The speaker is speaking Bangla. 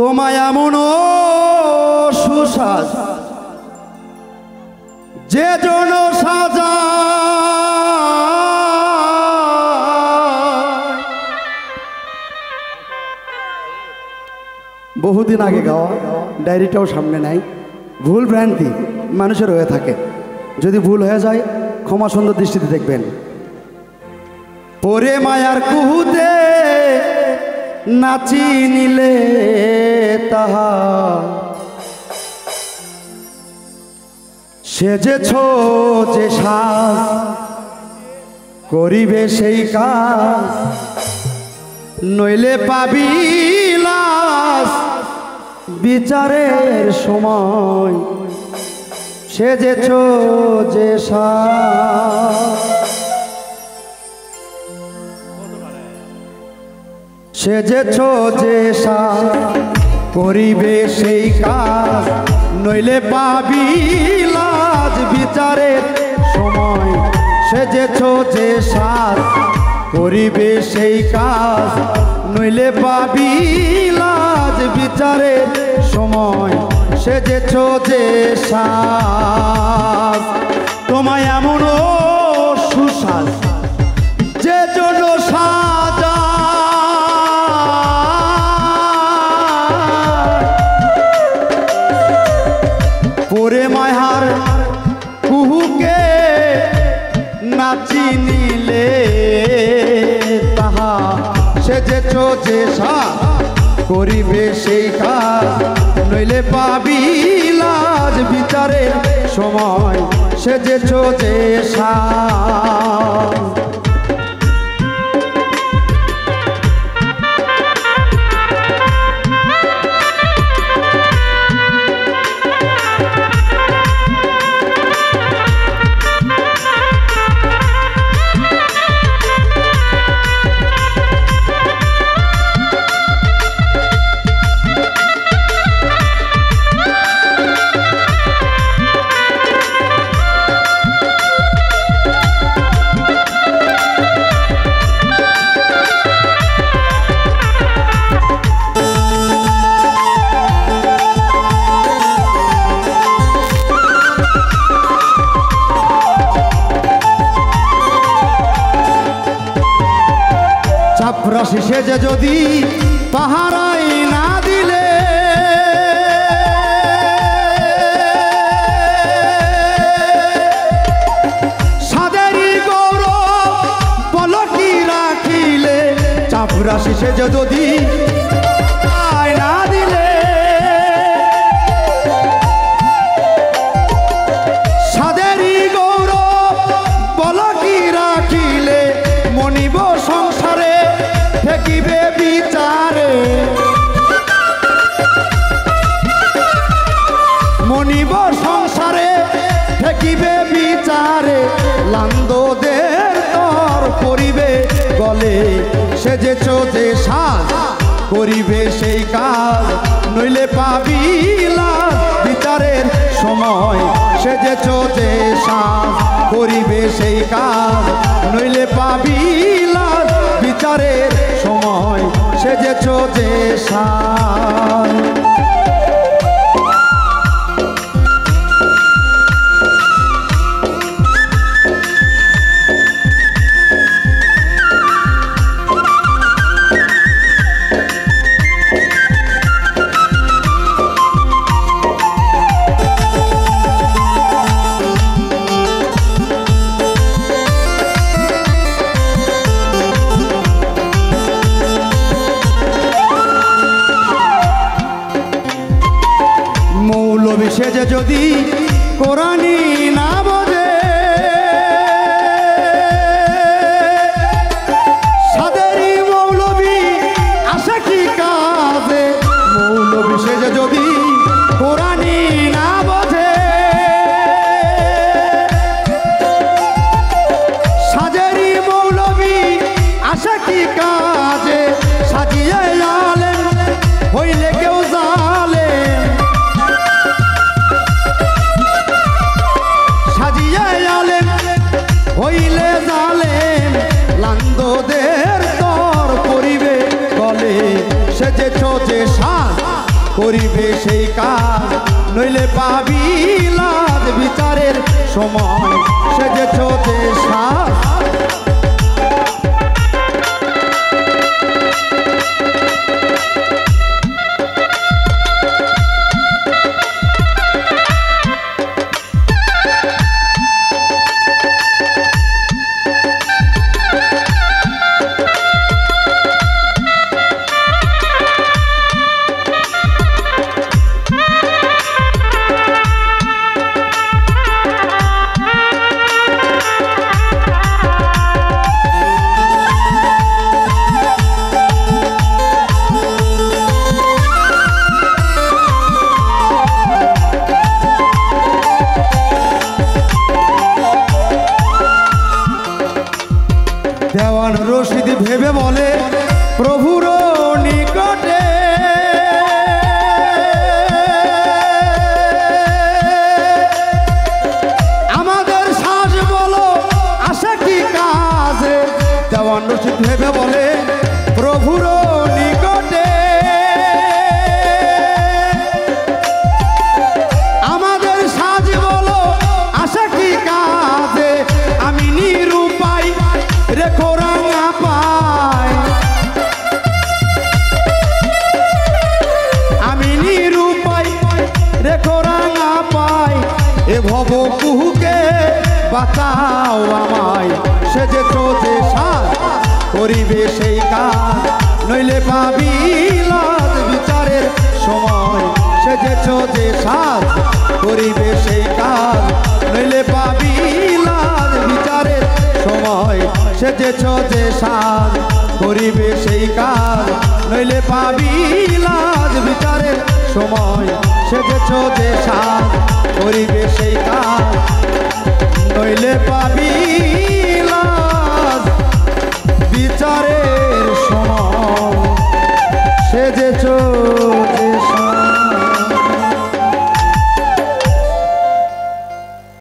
তোমায় এমন সুসাজ যে জন সাজা বহুদিন আগে গাওয়া, ডায়েরিটাও সামনে নাই। ভুল ভ্রান্তি মানুষের হয়ে থাকে, যদি ভুল হয়ে যায় ক্ষমা সুন্দর দৃষ্টিতে দেখবেন। পরে মায়ার কুহুতে নাচি নিলে তাহা সেজেছ যে সাজ করিবে সেই কাজ, নইলে পাবি লাশ বিচারের সময়। সেজেছ যে সাজ সেজেছ যে সাজ করিবে সেই কাজ, নইলে পাবি লাজ বিচারের সময়। সেজেছ যে সাজ করিবে সেই কাজ, নইলে পাবি লাজ বিচারের সময়। সেজেছ যে সাজ তোমায় এমন সুসাজ যে জন্য সাজা পরে মায়ার কুহুকে নাচি নিলে তাহা সেজেছ যে সাজ করিবে সেই কাজ, নইলে পাবি লাজ বিচারের সময়। সেজেছ যে সাজ চাপরাশি সেজে যদি পাহারাই না দিলে সাদেরই গৌরব পলকি রাখিলে। চাপরাশি সেজে যদি না দিলে সাদেরই গৌরব পলকি রাখিলে, মনিব সংসারে ঠেকিবে বিচারে। মনিব সংসারে ঠেকিবে বিচারে, লান্দদের তর করিবে গলে। সেজেছ যে সাজ করিবে সেই কাজ, নইলে পাবি লাজ বিচারের সময়। সেজেছ যে সাজ করিবে সেই কাজ, নইলে পাবি লাজ বিচারের সময়। সেজেছ যে সাজ সেজে যদি কোরআনি না বোঝে সাদেরই মৌলবি আসে কি কাজে। মৌলবি সেজে যদি কোরআনি না বোঝে সাদেরই মৌলবি আসে কি কাজে। সাজিয়ে আলেন হইলে কেউ জালেন, করিবে সেই কাজ, নইলে পাবি লাজ বিচারের সময় সেজেছ যে সাজ। দেওয়ান রশিদ ভেবে বলে প্রভুর নিকটে, আমাদের শ্বাস বলো আশা কি কাজে। দেওয়ান রশিদ ভেবে বলে প্রভুর নিকটে, আমাদের সাজ বলো আশা কি কাজে। আমি নিরুপায় রেখো রাঙা পায়, আমি নিরুপায় রেখো রাঙা পায়। এ ভব কুহুকে বাঁচাও আমায়, সেজেছ যে সাজ করিবে সেই কাজ, নইলে পাবি লাজ বিচারের সময় সেজেছ যে সাজ করিবে সেই কাজ, নইলে পাবি লাজ বিচারের সময় সেজেছ যে সাজ করিবে সেই কাজ, নইলে পাবি লাজ বিচারের সময় সেজেছ যে সাজ করিবে সেই কাজ, নইলে পাবি লাজ বিচারে